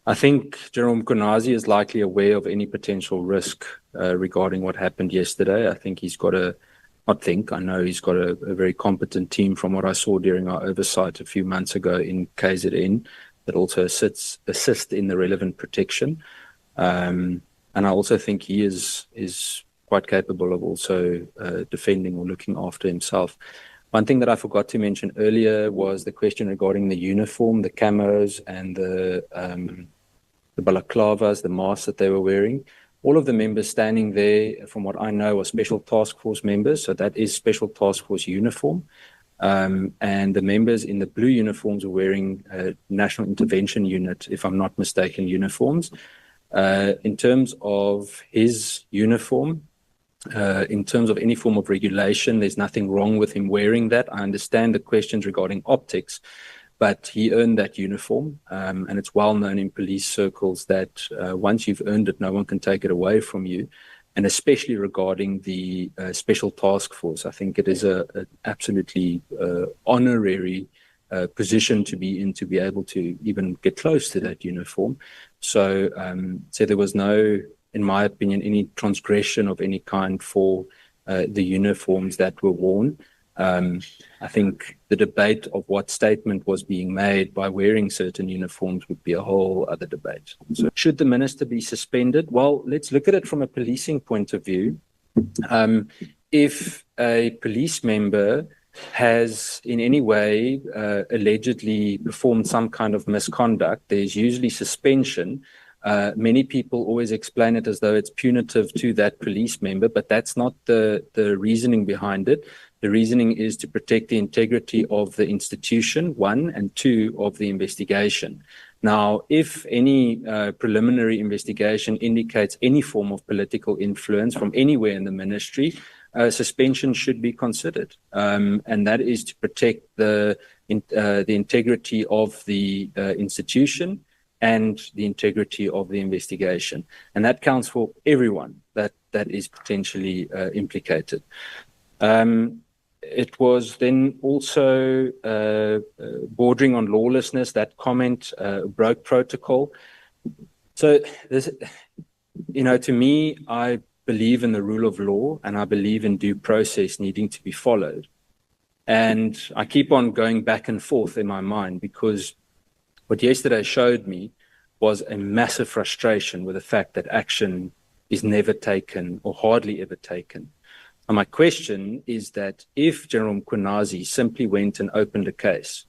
I think General Mkhwanazi is likely aware of any potential risk regarding what happened yesterday. I think he's got I know he's got a very competent team from what I saw during our oversight a few months ago in KZN that also assist in the relevant protection. And I also think he is quite capable of also defending or looking after himself. One thing that I forgot to mention earlier was the question regarding the uniform, the camos and the balaclavas, the masks that they were wearing. All of the members standing there, from what I know, are Special Task Force members. So that is Special Task Force uniform. And the members in the blue uniforms are wearing National Intervention Unit, if I'm not mistaken, uniforms. In terms of his uniform, in terms of any form of regulation, there's nothing wrong with him wearing that. I understand the questions regarding optics, but he earned that uniform, and it's well known in police circles that once you've earned it, no one can take it away from you. And especially regarding the Special Task Force, I think it is an absolutely honorary position to be in, to be able to even get close to that uniform. So there was no, in my opinion, any transgression of any kind for the uniforms that were worn. I think the debate of what statement was being made by wearing certain uniforms would be a whole other debate. So should the minister be suspended? Well, let's look at it from a policing point of view. If a police member has in any way allegedly performed some kind of misconduct, there's usually suspension. Many people always explain it as though it's punitive to that police member, but that's not the reasoning behind it. The reasoning is to protect the integrity of the institution, one, and two, of the investigation. Now, if any preliminary investigation indicates any form of political influence from anywhere in the ministry, suspension should be considered. And that is to protect the integrity of the institution and the integrity of the investigation. And that counts for everyone that is potentially implicated. It was then also bordering on lawlessness. That comment broke protocol. So this, to me, I believe in the rule of law, and I believe in due process needing to be followed. And I keep on going back and forth in my mind, because what yesterday showed me was a massive frustration with the fact that action is never taken or hardly ever taken. And my question is that if General Mkhwanazi simply went and opened a case,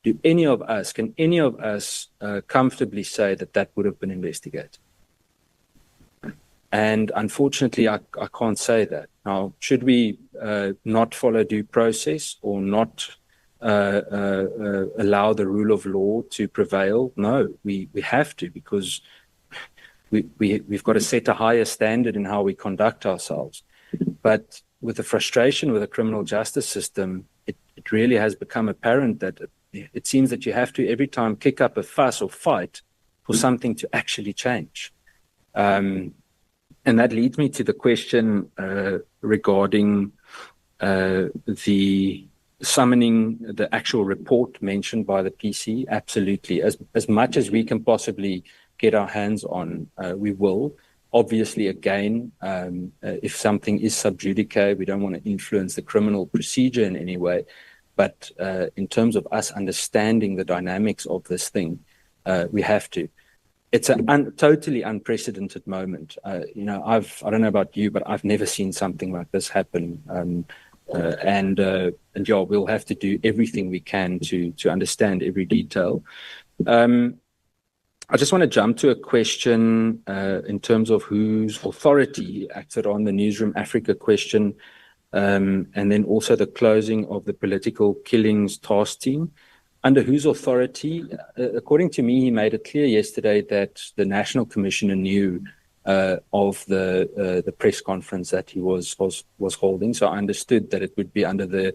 can any of us comfortably say that that would have been investigated? And unfortunately, I can't say that. Now, should we not follow due process or not allow the rule of law to prevail? No, we have to, because we've got to set a higher standard in how we conduct ourselves. But with the frustration with the criminal justice system, it really has become apparent that it seems that you have to every time kick up a fuss or fight for something to actually change. And that leads me to the question regarding the summoning the actual report mentioned by the PC. Absolutely. As much as we can possibly get our hands on, we will. Obviously, again, if something is sub judice, we don't want to influence the criminal procedure in any way. But in terms of us understanding the dynamics of this thing, we have to. It's a totally unprecedented moment. I don't know about you, but I've never seen something like this happen. And we'll have to do everything we can to understand every detail. I just want to jump to a question in terms of whose authority acted on the Newsroom Africa question, and then also the closing of the political killings task team. Under whose authority? According to me, he made it clear yesterday that the National Commissioner knew of the press conference that he was holding. So I understood that it would be under the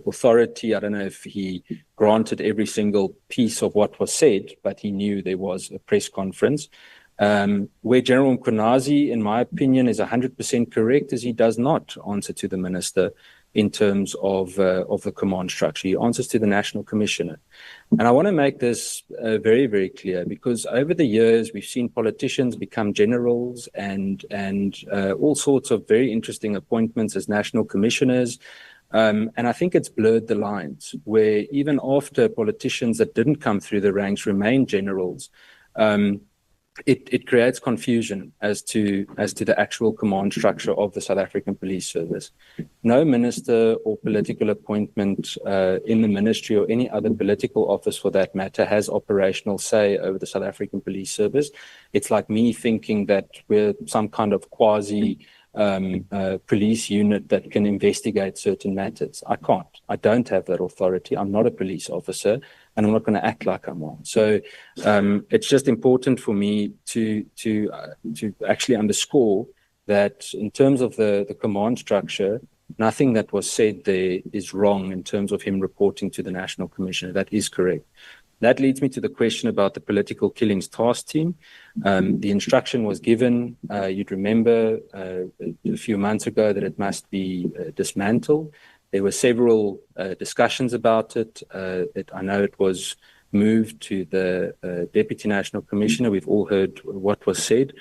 authority. I don't know if he granted every single piece of what was said, but he knew there was a press conference. Where General Mkhwanazi, in my opinion, is 100% correct, is he does not answer to the minister. in terms of the command structure. He answers to the National Commissioner. And I want to make this very, very clear, because over the years, we've seen politicians become generals and all sorts of very interesting appointments as national commissioners. And I think it's blurred the lines, where even after politicians that didn't come through the ranks remain generals, it creates confusion as to the actual command structure of the South African Police Service. No minister or political appointment in the ministry or any other political office for that matter has operational say over the South African Police Service. It's like me thinking that we're some kind of quasi police unit that can investigate certain matters. I can't. I don't have that authority. I'm not a police officer, and I'm not going to act like I'm one. So it's just important for me to actually underscore that in terms of the command structure, nothing that was said there is wrong in terms of him reporting to the National Commissioner. That is correct. That leads me to the question about the political killings task team. The instruction was given, you'd remember a few months ago, that it must be dismantled. There were several discussions about it. I know it was moved to the Deputy National Commissioner. We've all heard what was said.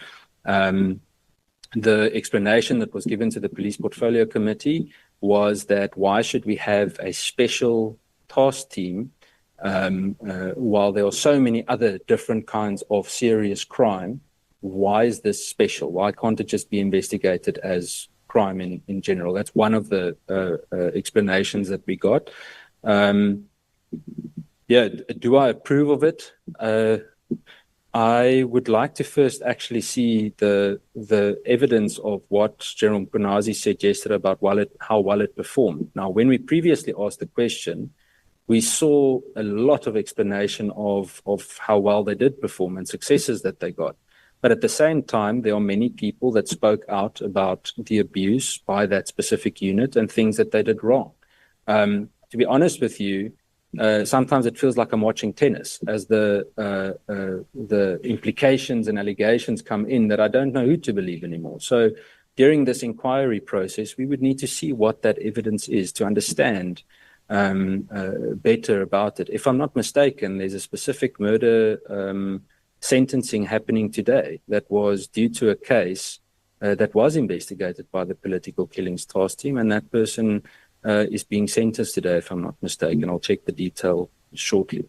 The explanation that was given to the Police Portfolio Committee was that why should we have a special task team while there are so many other different kinds of serious crime? Why is this special? Why can't it just be investigated as crime in general? That's one of the explanations that we got. Do I approve of it? I would like to first actually see the evidence of what Genaral Mkhwanazi said yesterday about how well it performed. Now, when we previously asked the question, we saw a lot of explanation of how well they did perform and successes that they got. But at the same time, there are many people that spoke out about the abuse by that specific unit and things that they did wrong. To be honest with you, sometimes it feels like I'm watching tennis as the implications and allegations come in that I don't know who to believe anymore. So during this inquiry process, we would need to see what that evidence is to understand better about it. If I'm not mistaken, there's a specific murder sentencing happening today that was due to a case that was investigated by the political killings task team, and that person is being sentenced today, if I'm not mistaken. I'll check the detail shortly.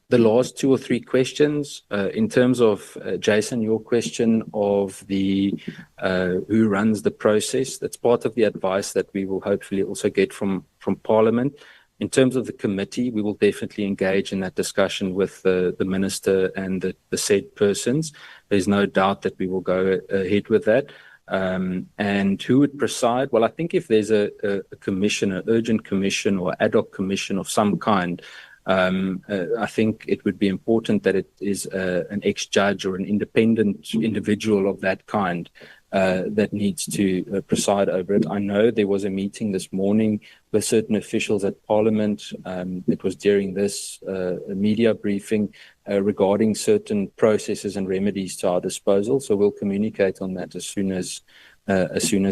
The last two or three questions, in terms of, Jason, your question of the who runs the process, that's part of the advice that we will hopefully also get from Parliament. In terms of the committee, we will definitely engage in that discussion with the minister and the said persons. There's no doubt that we will go ahead with that. And who would preside? Well, I think if there's a commission, an urgent commission or ad hoc commission of some kind, I think it would be important that it is an ex-judge or an independent individual of that kind that needs to preside over it. I know there was a meeting this morning with certain officials at Parliament. It was during this media briefing regarding certain processes and remedies to our disposal. So we'll communicate on that as soon as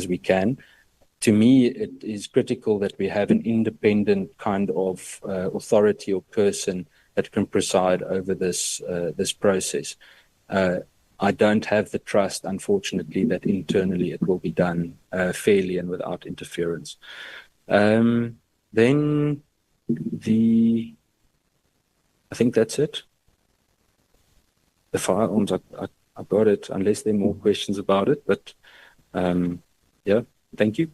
we can. To me, it is critical that we have an independent kind of authority or person that can preside over this process. I don't have the trust, unfortunately, that internally it will be done fairly and without interference. Then I think that's it. The firearms, I got it, unless there are more questions about it. But yeah, thank you.